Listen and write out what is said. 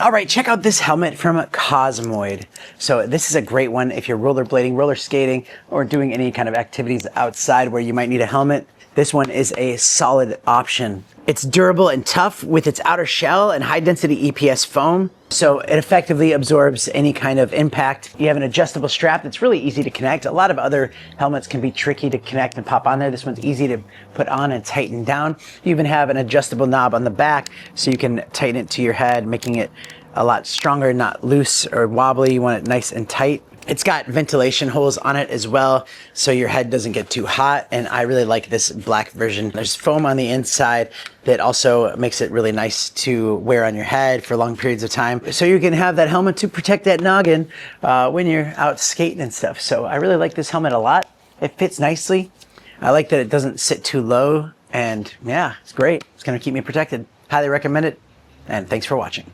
All right, check out this helmet from Cosmoid. So this is a great one if you're rollerblading, roller skating, or doing any kind of activities outside where you might need a helmet. This one is a solid option. It's durable and tough with its outer shell and high density EPS foam. So it effectively absorbs any kind of impact. You have an adjustable strap that's really easy to connect. A lot of other helmets can be tricky to connect and pop on there. This one's easy to put on and tighten down. You even have an adjustable knob on the back so you can tighten it to your head, making it a lot stronger, not loose or wobbly. You want it nice and tight. It's got ventilation holes on it as well, so your head doesn't get too hot, and I really like this black version. There's foam on the inside that also makes it really nice to wear on your head for long periods of time. So you can have that helmet to protect that noggin when you're out skating and stuff. So I really like this helmet a lot. It fits nicely. I like that it doesn't sit too low, and yeah, it's great. It's gonna keep me protected. Highly recommend it, and thanks for watching.